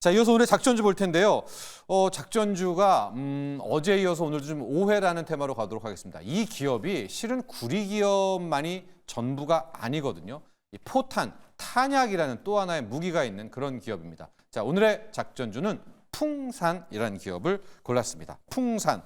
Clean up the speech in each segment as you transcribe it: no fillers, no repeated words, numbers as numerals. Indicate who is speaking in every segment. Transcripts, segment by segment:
Speaker 1: 자, 이어서 오늘 작전주 볼 텐데요. 작전주가 어제 이어서 오늘도 좀 오해라는 테마로 가도록 하겠습니다. 이 기업이 실은 구리 기업만이 전부가 아니거든요. 이 포탄, 탄약이라는 또 하나의 무기가 있는 그런 기업입니다. 자, 오늘의 작전주는 풍산이라는 기업을 골랐습니다. 풍산.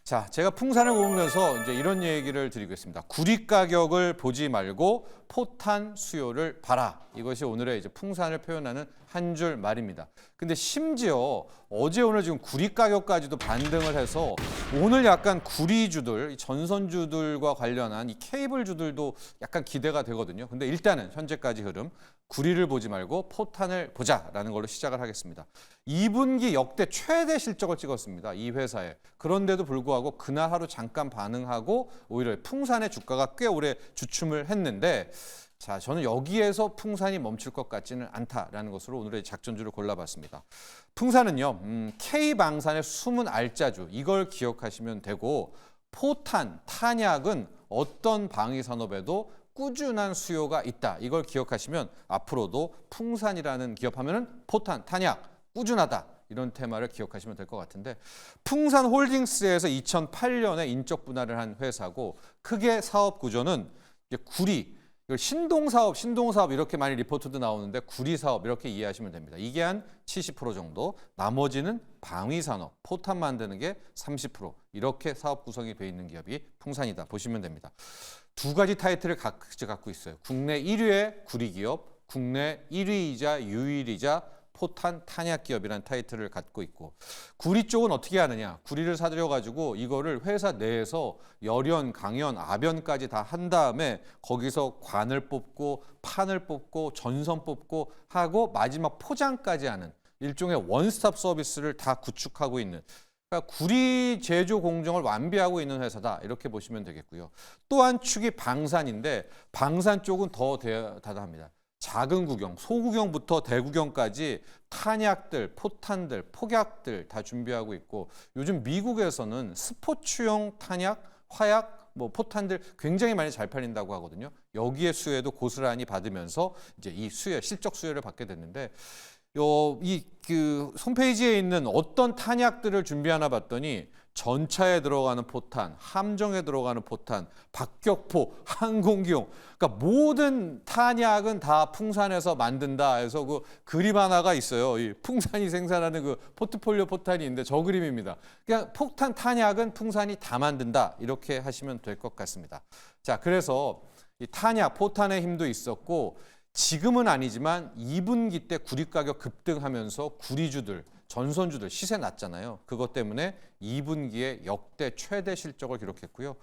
Speaker 1: 자, 제가 풍산을 보면서 이제 이런 얘기를 드리겠습니다. 구리 가격을 보지 말고 포탄 수요를 봐라. 이것이 오늘의 이제 풍산을 표현하는 한 줄 말입니다. 근데 심지어 어제 오늘 지금 구리 가격까지도 반등을 해서 오늘 약간 구리주들, 전선주들과 관련한 이 케이블주들도 약간 기대가 되거든요. 근데 일단은 현재까지 흐름, 구리를 보지 말고 포탄을 보자라는 걸로 시작을 하겠습니다. 2분기 역대 최대 실적을 찍었습니다. 이 회사에. 그런데도 불구하고 그날 하루 잠깐 반응하고 오히려 풍산의 주가가 꽤 오래 주춤을 했는데, 자, 저는 여기에서 풍산이 멈출 것 같지는 않다라는 것으로 오늘의 작전주를 골라봤습니다. 풍산은요, K방산의 숨은 알짜주, 이걸 기억하시면 되고, 포탄, 탄약은 어떤 방위산업에도 꾸준한 수요가 있다. 이걸 기억하시면 앞으로도 풍산이라는 기업 하면은 포탄, 탄약, 꾸준하다. 이런 테마를 기억하시면 될 것 같은데, 풍산홀딩스에서 2008년에 인적 분할을 한 회사고, 크게 사업 구조는 이제 구리, 신동사업 이렇게 많이 리포트도 나오는데 구리 사업 이렇게 이해하시면 됩니다. 이게 한 70% 정도, 나머지는 방위산업, 포탄 만드는 게 30% 이렇게 사업 구성이 돼 있는 기업이 풍산이다 보시면 됩니다. 두 가지 타이틀을 각각 갖고 있어요. 국내 1위의 구리 기업, 국내 1위이자 유일이자 포탄 탄약 기업이라는 타이틀을 갖고 있고, 구리 쪽은 어떻게 하느냐? 구리를 사들여가지고 이거를 회사 내에서 열연, 강연, 아변까지 다 한 다음에 거기서 관을 뽑고 판을 뽑고 전선 뽑고 하고 마지막 포장까지 하는 일종의 원스톱 서비스를 다 구축하고 있는, 그러니까 구리 제조 공정을 완비하고 있는 회사다 이렇게 보시면 되겠고요. 또 한 축이 방산인데, 방산 쪽은 더 대단합니다. 작은 구경, 소구경부터 대구경까지 탄약들, 포탄들, 폭약들 다 준비하고 있고, 요즘 미국에서는 스포츠용 탄약, 화약, 포탄들 굉장히 많이 잘 팔린다고 하거든요. 여기에 수혜도 고스란히 받으면서 이제 이 수혜, 실적 수혜를 받게 됐는데, 홈페이지에 있는 어떤 탄약들을 준비하나 봤더니 전차에 들어가는 포탄, 함정에 들어가는 포탄, 박격포, 항공기용, 그러니까 모든 탄약은 다 풍산에서 만든다 해서 그 그림 하나가 있어요. 이 풍산이 생산하는 그 포트폴리오 포탄이 있는데 저 그림입니다. 그냥 폭탄 탄약은 풍산이 다 만든다 이렇게 하시면 될 것 같습니다. 자, 그래서 이 탄약, 포탄의 힘도 있었고, 지금은 아니지만 2분기 때 구리 가격 급등하면서 구리주들, 전선주들 시세 났잖아요. 그것 때문에 2분기에 역대 최대 실적을 기록했고요.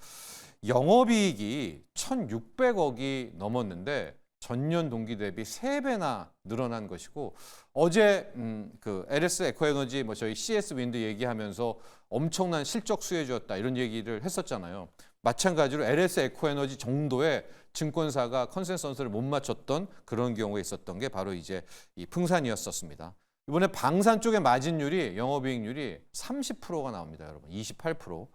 Speaker 1: 영업이익이 1,600억이 넘었는데 전년 동기 대비 3배나 늘어난 것이고, 어제 그 LS 에코에너지 저희 CS 윈드 얘기하면서 엄청난 실적 수혜주였다 이런 얘기를 했었잖아요. 마찬가지로 LS 에코에너지 정도의 증권사가 컨센서스를 못 맞췄던 그런 경우가 있었던 게 바로 이제 이 풍산이었었습니다. 이번에 방산 쪽의 마진율이, 영업이익률이 30%가 나옵니다, 여러분. 28%.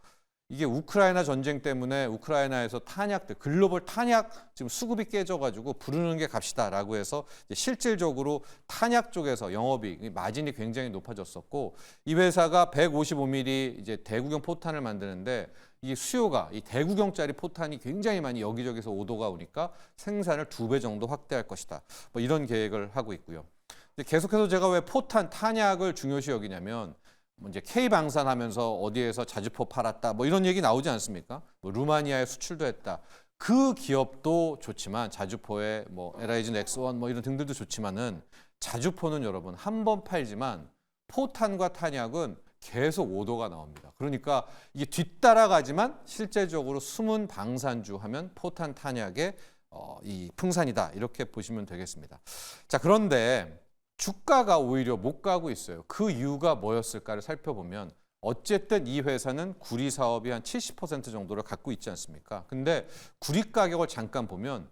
Speaker 1: 이게 우크라이나 전쟁 때문에 우크라이나에서 탄약들, 글로벌 탄약 지금 수급이 깨져가지고 부르는 게 값이다라고 해서 실질적으로 탄약 쪽에서 영업이익, 마진이 굉장히 높아졌었고, 이 회사가 155mm 이제 대구경 포탄을 만드는데, 이 수요가 이 대구경짜리 포탄이 굉장히 많이 여기저기서 오도가 오니까 생산을 2배 정도 확대할 것이다. 이런 계획을 하고 있고요. 계속해서 제가 왜 포탄, 탄약을 중요시 여기냐면, 이제 K방산 하면서 어디에서 자주포 팔았다 이런 얘기 나오지 않습니까? 루마니아에 수출도 했다. 그 기업도 좋지만, 자주포에 LIG 넥스원 이런 등들도 좋지만은, 자주포는 여러분 한 번 팔지만 포탄과 탄약은 계속 오도가 나옵니다. 그러니까 이게 뒤따라가지만 실제적으로 숨은 방산주 하면 포탄, 탄약의 이 풍산이다 이렇게 보시면 되겠습니다. 자, 그런데 주가가 오히려 못 가고 있어요. 그 이유가 뭐였을까를 살펴보면, 어쨌든 이 회사는 구리 사업이 한 70% 정도를 갖고 있지 않습니까? 근데 구리 가격을 잠깐 보면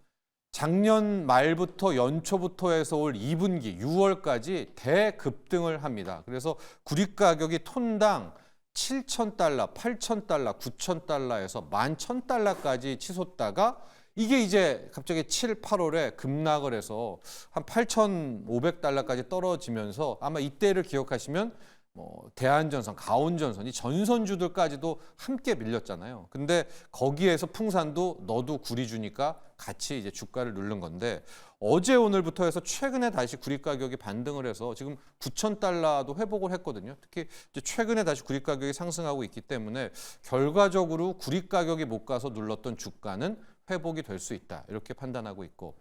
Speaker 1: 작년 말부터 연초부터 해서 올 2분기 6월까지 대급등을 합니다. 그래서 구리 가격이 톤당 7,000달러, 8,000달러, 9,000달러에서 11,000달러까지 치솟다가 이게 이제 갑자기 7, 8월에 급락을 해서 한 8,500달러까지 떨어지면서 아마 이때를 기억하시면 뭐 대한전선, 가온전선, 이 전선주들까지도 함께 밀렸잖아요. 근데 거기에서 풍산도 너도 구리 주니까 같이 이제 주가를 누른 건데 어제 오늘부터 해서 최근에 다시 구리 가격이 반등을 해서 지금 9,000달러도 회복을 했거든요. 특히 이제 최근에 다시 구리 가격이 상승하고 있기 때문에 결과적으로 구리 가격이 못 가서 눌렀던 주가는 회복이 될 수 있다. 이렇게 판단하고 있고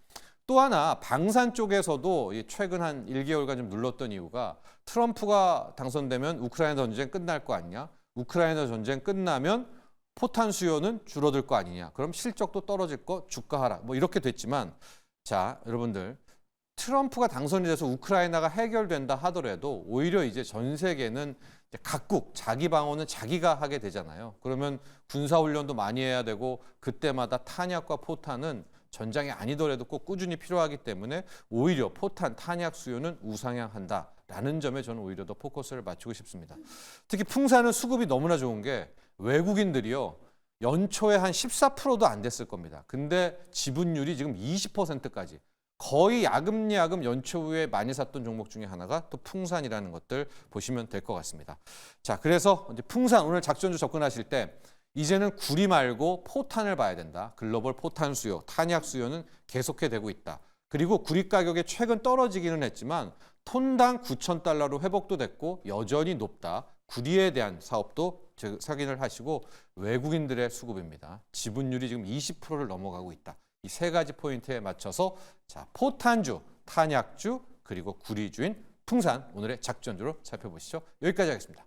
Speaker 1: 또 하나 방산 쪽에서도 최근 한 1개월간 좀 눌렀던 이유가 트럼프가 당선되면 우크라이나 전쟁 끝날 거 아니냐? 우크라이나 전쟁 끝나면 포탄 수요는 줄어들 거 아니냐? 그럼 실적도 떨어질 거 주가 하락. 뭐 이렇게 됐지만 자, 여러분들 트럼프가 당선이 돼서 우크라이나가 해결된다 하더라도 오히려 이제 전 세계는 각국 자기 방어는 자기가 하게 되잖아요. 그러면 군사 훈련도 많이 해야 되고 그때마다 탄약과 포탄은 전장이 아니더라도 꼭 꾸준히 필요하기 때문에 오히려 포탄, 탄약 수요는 우상향한다라는 점에 저는 오히려 더 포커스를 맞추고 싶습니다. 특히 풍산은 수급이 너무나 좋은 게 외국인들이요. 연초에 한 14%도 안 됐을 겁니다. 근데 지분율이 지금 20%까지. 거의 야금야금 연초 후에 많이 샀던 종목 중에 하나가 또 풍산이라는 것들 보시면 될 것 같습니다. 자, 그래서 이제 풍산 오늘 작전주 접근하실 때 이제는 구리 말고 포탄을 봐야 된다. 글로벌 포탄 수요, 탄약 수요는 계속해 되고 있다. 그리고 구리 가격이 최근 떨어지기는 했지만 톤당 9,000달러로 회복도 됐고 여전히 높다. 구리에 대한 사업도 확인을 하시고 외국인들의 수급입니다. 지분율이 지금 20%를 넘어가고 있다. 이 세 가지 포인트에 맞춰서 자, 포탄주, 탄약주, 그리고 구리주인 풍산 오늘의 작전주로 살펴보시죠. 여기까지 하겠습니다.